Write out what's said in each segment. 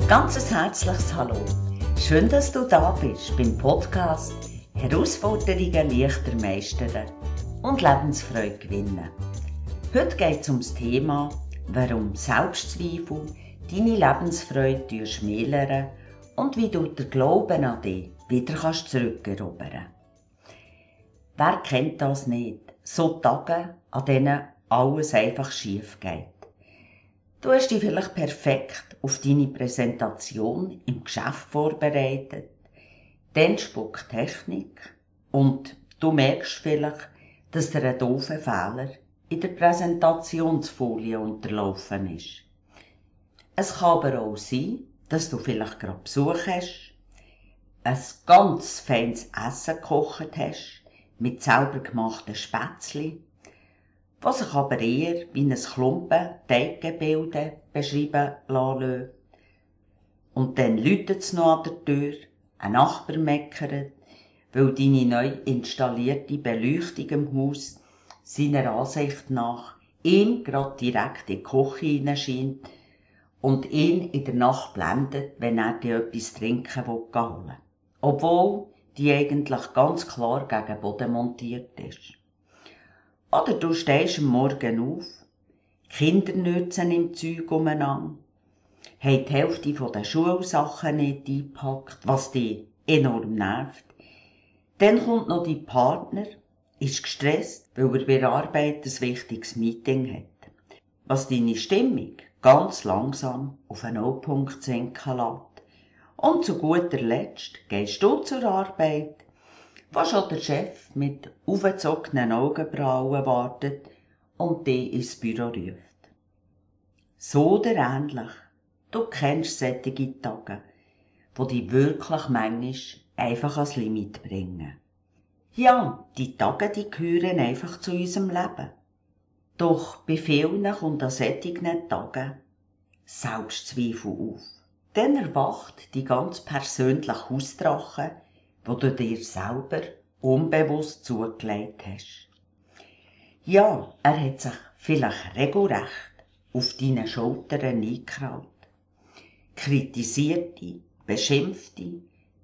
Ganz ein herzliches Hallo. Schön, dass du da bist beim Podcast Herausforderungen leichter meistern und Lebensfreude gewinnen. Heute geht es um das Thema, warum Selbstzweifel deine Lebensfreude schmälern und wie du den Glauben an dich wieder zurückerobern kannst. Wer kennt das nicht? So Tage, an denen alles einfach schief geht. Du hast dich vielleicht perfekt auf deine Präsentation im Geschäft vorbereitet, dann spuckt Technik und du merkst vielleicht, dass dir ein doofer Fehler in der Präsentationsfolie unterlaufen ist. Es kann aber auch sein, dass du vielleicht gerade Besuch hast, ein ganz feines Essen gekocht hast, mit selber gemachten Spätzli, was sich aber eher wie ein Klumpen Teiggebilde beschreiben lässt. Und dann läutet es noch an der Tür, ein Nachbar meckert, weil deine neu installierte Beleuchtung im Haus seiner Ansicht nach ihm gerade direkt in die Küche hineinscheint und ihn in der Nacht blendet, wenn er dir etwas trinken holen will. Obwohl die eigentlich ganz klar gegen den Boden montiert ist. Oder du stehst am Morgen auf, Kinder nützen im Zeug umeinander, haben die Hälfte der Schulsachen nicht eingepackt, was dich enorm nervt. Dann kommt noch dein Partner, ist gestresst, weil er bei der Arbeit ein wichtiges Meeting hat, was deine Stimmung ganz langsam auf einen Nullpunkt sinken lässt. Und zu guter Letzt gehst du zur Arbeit, wo schon der Chef mit aufgezogenen Augenbrauen wartet und dich ins Büro ruft. So oder ähnlich, du kennst solche Tage, die dich wirklich manchmal einfach ans Limit bringen. Ja, die Tage, die gehören einfach zu unserem Leben. Doch bei vielen kommt an solchen Tagen Selbstzweifel auf. Dann erwacht die ganz persönliche Hausdrache, wo du dir selber unbewusst zugelegt hast. Ja, er hat sich vielleicht regelrecht auf deine Schultern eingekraut. Kritisiert dich, beschimpft dich,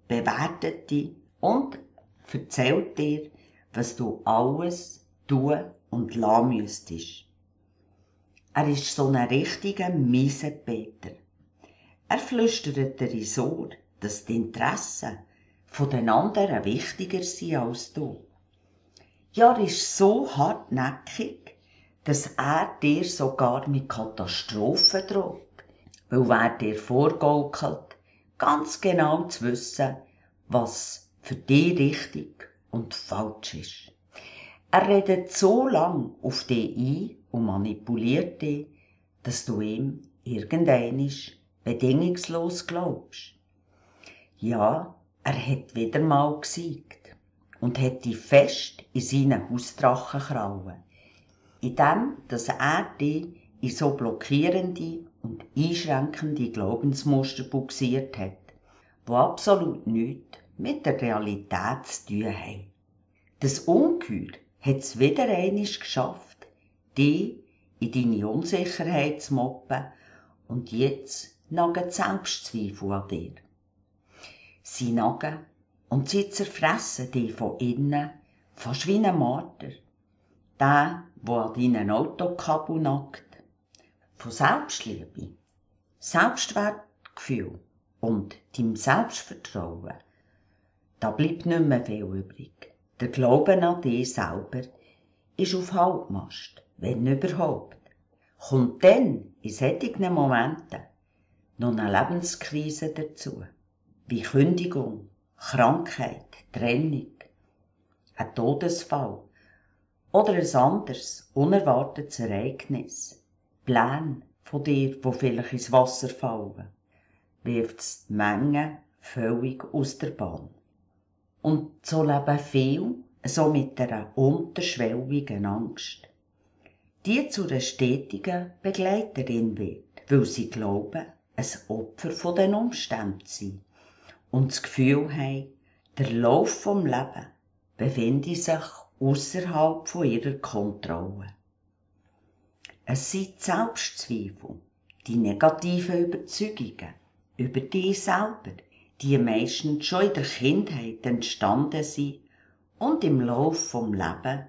bewertet dich und erzählt dir, was du alles tun und lassen müsstest. Er ist so ein richtiger Miesepeter. Er flüstert dir ins Ohr, dass die Interessen von den anderen wichtiger sind als du. Ja, er ist so hartnäckig, dass er dir sogar mit Katastrophen droht, weil er dir vorgaukelt, ganz genau zu wissen, was für dich richtig und falsch ist. Er redet so lang auf dich ein und manipuliert dich, dass du ihm irgendeinmal bedingungslos glaubst. Ja, er hat wieder mal gesiegt und hat dich fest in seinen Hausdrachen krallen, indem dass er dich in so blockierende und einschränkende Glaubensmuster buxiert hat, die absolut nichts mit der Realität zu tun haben. Das Ungeheuer hat es wieder einmal geschafft, dich in deine Unsicherheit zu mobben und jetzt nagen Selbstzweifel an dir. Sie nagen und sie zerfressen dich von innen, fast wie ein Marter. Der an deinen Autokabel nagt. Von Selbstliebe, Selbstwertgefühl und deinem Selbstvertrauen, da bleibt nicht mehr viel übrig. Der Glaube an dich selber ist auf Halbmast, wenn überhaupt. Kommt dann in solchen Momenten noch eine Lebenskrise dazu, wie Kündigung, Krankheit, Trennung, ein Todesfall oder ein anderes, unerwartetes Ereignis, Pläne von dir, die vielleicht ins Wasser fallen, wirft es die Menge völlig aus der Bahn. Und so leben viele so mit einer unterschwelligen Angst, die zu einer stetigen Begleiterin wird, weil sie glauben, ein Opfer von den Umständen zu sein und das Gefühl haben, der Lauf vom Leben befinde sich ausserhalb von ihrer Kontrolle. Es sind die Selbstzweifel, die negativen Überzeugungen über dich selber, die meistens schon in der Kindheit entstanden sind und im Lauf vom Lebens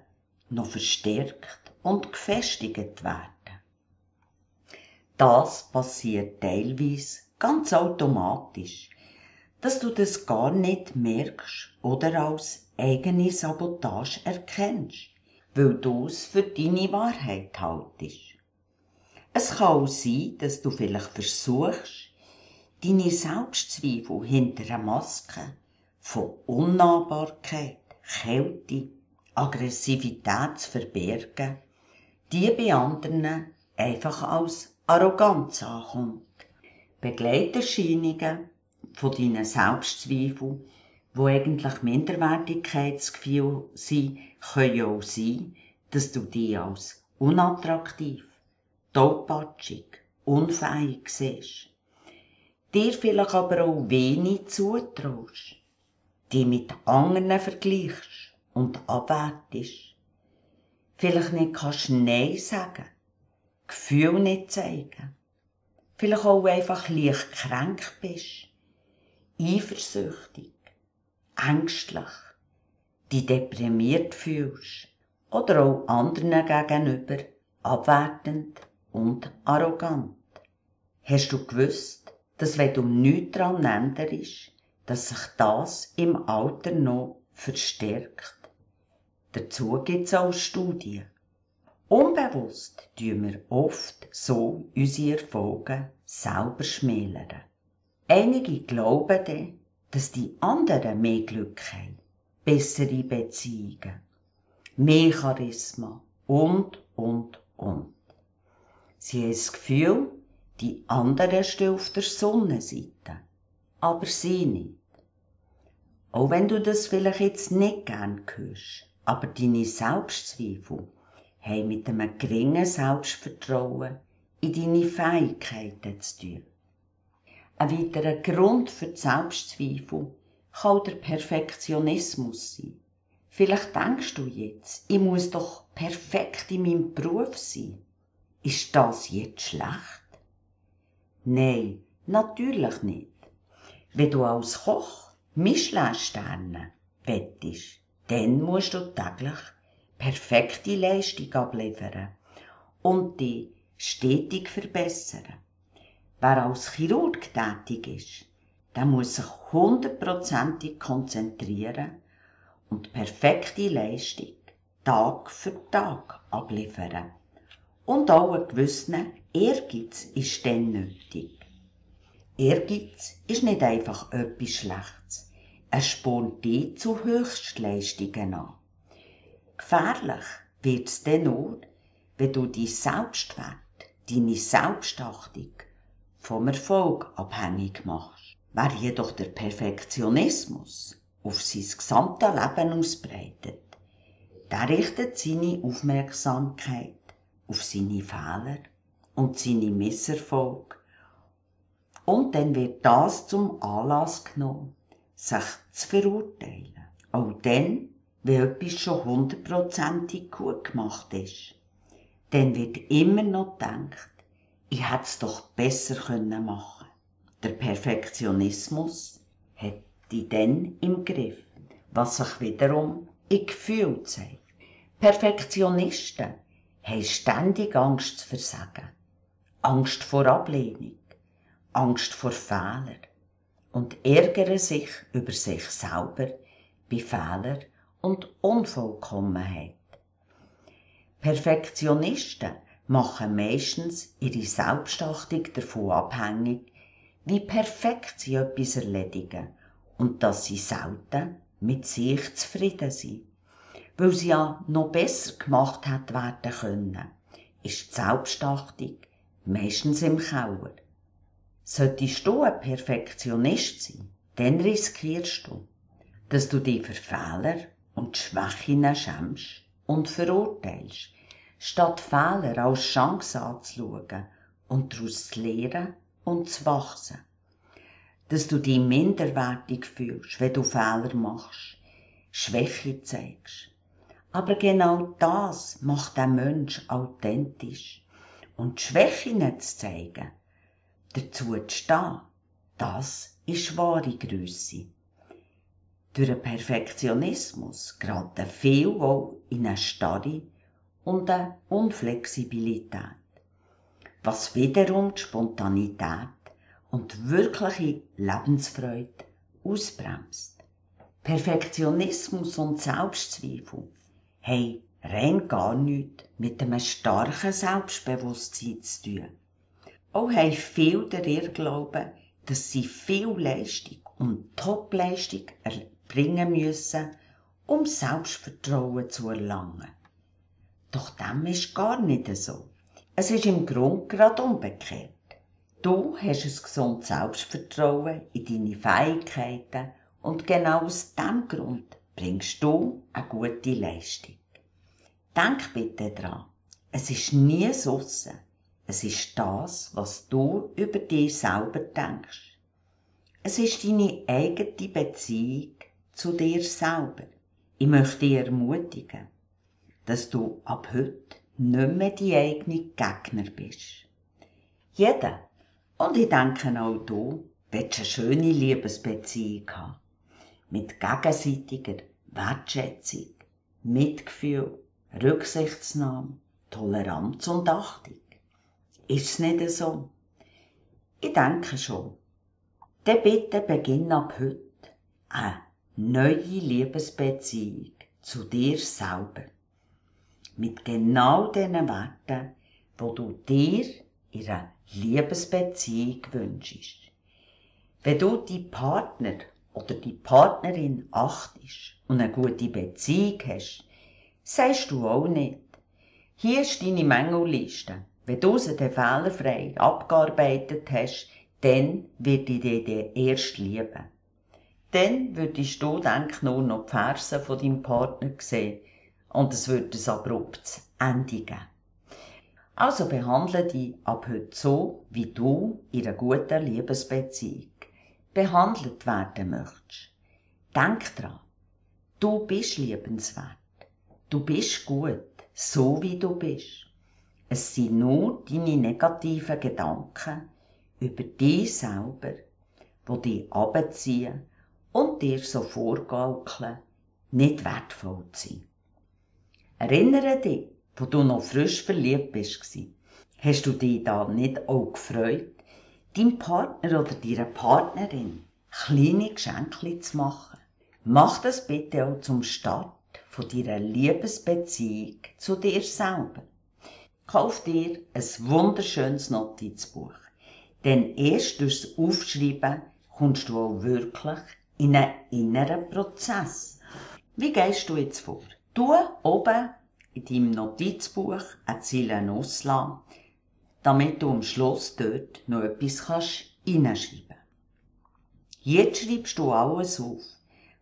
noch verstärkt und gefestigt werden. Das passiert teilweise ganz automatisch, dass du das gar nicht merkst oder als eigene Sabotage erkennst, weil du es für deine Wahrheit haltest. Es kann auch sein, dass du vielleicht versuchst, deine Selbstzweifel hinter einer Maske von Unnahbarkeit, Kälte, Aggressivität zu verbergen, die bei anderen einfach als Arroganz ankommt. Begleiterscheinungen von deinen Selbstzweifeln, die eigentlich Minderwertigkeitsgefühle sind, können ja auch sein, dass du dich als unattraktiv, tollpatschig, unfähig siehst. Dir vielleicht aber auch wenig zutraust, dich mit anderen vergleichst und abwertest. Vielleicht nicht kannst Nein sagen, Gefühle nicht zeigen. Vielleicht auch einfach leicht kränkt bist, eifersüchtig, ängstlich, dich deprimiert fühlst oder auch anderen gegenüber abwertend und arrogant. Hast du gewusst, dass wenn du nichts daran änderst, dass sich das im Alter noch verstärkt? Dazu gibt es auch Studien. Unbewusst tun wir oft so unsere Erfolge selber schmälern. Einige glauben dann, dass die anderen mehr Glück haben, bessere Beziehungen, mehr Charisma und. Sie haben das Gefühl, die anderen stehen auf der Sonnenseite, aber sie nicht. Auch wenn du das vielleicht jetzt nicht gern hörst, aber deine Selbstzweifel haben mit einem geringen Selbstvertrauen in deine Fähigkeiten zu tun. Ein weiterer Grund für die Selbstzweifel kann der Perfektionismus sein. Vielleicht denkst du jetzt, ich muss doch perfekt in meinem Beruf sein. Ist das jetzt schlecht? Nein, natürlich nicht. Wenn du als Koch Michelin-Sterne wettest, dann musst du täglich perfekte Leistung abliefern und dich stetig verbessern. Wer als Chirurg tätig ist, der muss sich 100% konzentrieren und perfekte Leistung Tag für Tag abliefern. Und auch ein gewisser Ehrgeiz ist dann nötig. Ehrgeiz ist nicht einfach etwas Schlechtes. Er spornt dich zu Höchstleistungen an. Gefährlich wird es dann nur, wenn du deinen Selbstwert, deine Selbstachtung vom Erfolg abhängig machst. Wer jedoch der Perfektionismus auf sein gesamtes Leben ausbreitet, der richtet seine Aufmerksamkeit auf seine Fehler und seine Misserfolge. Und dann wird das zum Anlass genommen, sich zu verurteilen. Auch dann, wenn etwas schon 100% gut gemacht ist. Dann wird immer noch gedacht, ich hätte es doch besser machen können. Der Perfektionismus hat dich dann im Griff, was sich wiederum in Gefühl zeigt. Perfektionisten haben ständig Angst zu versagen, Angst vor Ablehnung, Angst vor Fehlern und ärgern sich über sich selber bei Fehlern und Unvollkommenheit. Perfektionisten machen meistens ihre Selbstachtung davon abhängig, wie perfekt sie etwas erledigen und dass sie selten mit sich zufrieden sind. Weil sie ja noch besser gemacht hätte werden können, ist die Selbstachtung meistens im Keller. Solltest du ein Perfektionist sein, dann riskierst du, dass du dich für Fehler und Schwächen schämst und verurteilst, statt Fehler als Chance anzuschauen und daraus zu lernen und zu wachsen. Dass du dich minderwertig fühlst, wenn du Fehler machst, Schwäche zeigst. Aber genau das macht den Mensch authentisch. Und Schwächen zu zeigen, dazu zu stehen, Das ist wahre Grösse. Durch den Perfektionismus geraten viele wohl in eine Starre und eine Unflexibilität, was wiederum die Spontanität und wirkliche Lebensfreude ausbremst. Perfektionismus und Selbstzweifel haben rein gar nichts mit einem starken Selbstbewusstsein zu tun. Auch haben viele den Irrglauben, dass sie viel Leistung und Topleistung erbringen müssen, um Selbstvertrauen zu erlangen. Doch dem ist gar nicht so. Es ist im Grunde gerade umgekehrt. Du hast ein gesundes Selbstvertrauen in deine Fähigkeiten und genau aus diesem Grund bringst du eine gute Leistung. Denk bitte daran, es ist nie das Aussen. Es ist das, was du über dich selber denkst. Es ist deine eigene Beziehung zu dir selber. Ich möchte dich ermutigen, dass du ab heute nicht mehr dein eigener Gegner bist. Jeder, und ich denke auch du, willst eine schöne Liebesbeziehung haben. Mit gegenseitiger Wertschätzung, Mitgefühl, Rücksichtnahme, Toleranz und Achtung. Ist es nicht so? Ich denke schon. Dann bitte beginn ab heute eine neue Liebesbeziehung zu dir selber. Mit genau den Werten, die du dir in einer Liebesbeziehung wünschst. Wenn du deinen Partner oder die Partnerin achtest und eine gute Beziehung hast, sagst du auch nicht, hier ist deine Mängelliste. Wenn du sie dann fehlerfrei abgearbeitet hast, dann wird ich dich erst lieben. Dann würdest du, denk nur noch die Fersen von deinem Partner sehen und es würde ein abruptes Ende geben. Also behandle dich ab heute so, wie du in einer guten Liebesbeziehung behandelt werden möchtest. Denk dran, du bist liebenswert. Du bist gut, so wie du bist. Es sind nur deine negativen Gedanken über dich selber, die dich runterziehen und dir so vorgaukeln, nicht wertvoll zu sein. Erinnere dich, wo du noch frisch verliebt bist, hast du dich da nicht auch gefreut, deinem Partner oder deiner Partnerin kleine Geschenke zu machen? Mach das bitte auch zum Start von deiner Liebesbeziehung zu dir selber. Kauf dir ein wunderschönes Notizbuch, denn erst durchs Aufschreiben kommst du auch wirklich in einen inneren Prozess. Wie gehst du jetzt vor? Du oben in deinem Notizbuch eine Zeile auslassen, damit du am Schluss dort noch etwas hineinschreiben kannst. Jetzt schreibst du alles auf,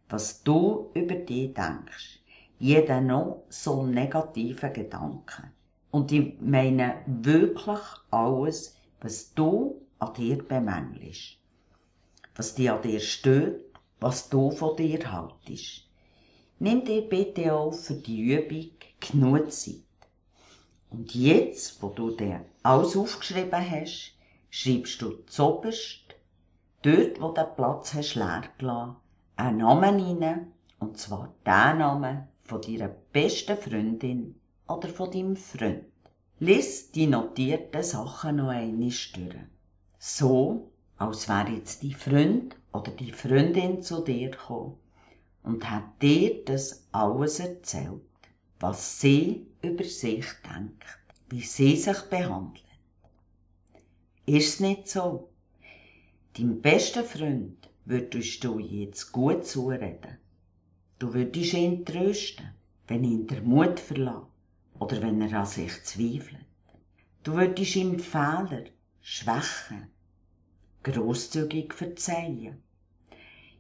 was du über dich denkst. Jeden noch so negativen Gedanken. Und ich meine wirklich alles, was du an dir bemängelst. Was dir an dir stört, was du von dir haltest. Nimm dir bitte auch für die Übung genug Zeit. Und jetzt, wo du dir alles aufgeschrieben hast, schreibst du zuoberst, dort wo du den Platz hast leer gelassen, einen Namen rein, und zwar den Namen von deiner besten Freundin oder von deinem Freund. Lies die notierten Sachen noch einmal durch. So, als wäre jetzt dein Freund oder die Freundin zu dir gekommen und hat dir das alles erzählt, was sie über sich denkt, wie sie sich behandelt. Ist es nicht so? Deinem besten Freund würdest du jetzt gut zureden. Du würdest ihn trösten, wenn ihn der Mut verlässt oder wenn er an sich zweifelt. Du würdest ihm Fehler, Schwächen grosszügig verzeihen.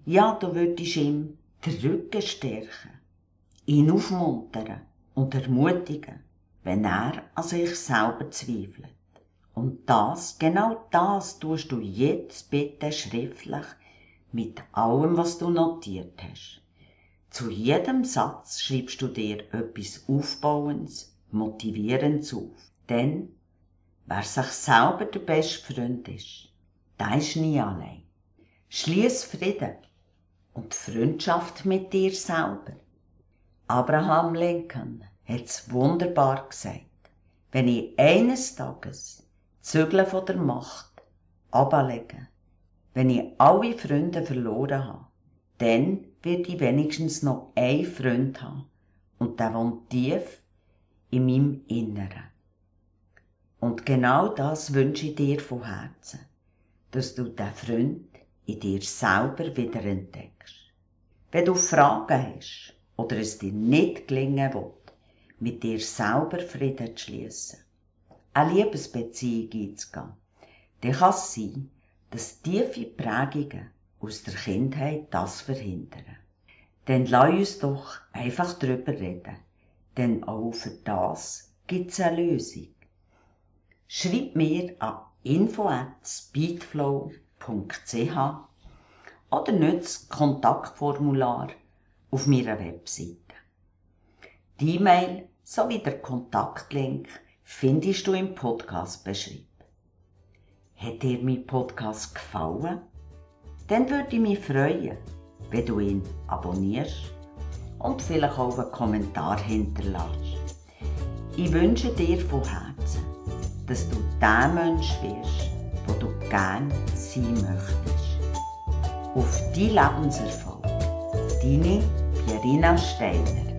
Ja, du würdest ihm den Rücken stärken, ihn aufmuntern und ermutigen, wenn er an sich selber zweifelt. Und das, genau das tust du jetzt bitte schriftlich mit allem, was du notiert hast. Zu jedem Satz schreibst du dir etwas Aufbauendes, Motivierendes auf. Denn wer sich selber der beste Freund ist, der ist nie allein. Schliess Frieden und Freundschaft mit dir selber. Abraham Lincoln hat's wunderbar gesagt. Wenn ich eines Tages Zügel von der Macht ablege, wenn ich alle Freunde verloren habe, dann werde ich wenigstens noch einen Freund haben. Und der wohnt tief in meinem Inneren. Und genau das wünsche ich dir von Herzen, dass du den Freund in dir selber wieder entdeckst. Wenn du Fragen hast oder es dir nicht gelingen will, mit dir selber Frieden zu schliessen, eine Liebesbeziehung einzugehen, dann kann es sein, dass tiefe Prägungen aus der Kindheit das verhindern. Dann lass uns doch einfach drüber reden, denn auch für das gibt es eine Lösung. Schreib mir an info@speedflow.ch oder nutze das Kontaktformular auf meiner Webseite. Die E-Mail sowie der Kontaktlink findest du im Podcast-Beschreibung. Hat dir mein Podcast gefallen? Dann würde ich mich freuen, wenn du ihn abonnierst und vielleicht auch einen Kommentar hinterlässt. Ich wünsche dir von Herzen, dass du der Mensch wirst, der du gerne sein möchtest. Auf deinen Lebenserfolg, deine Pierina Steiner.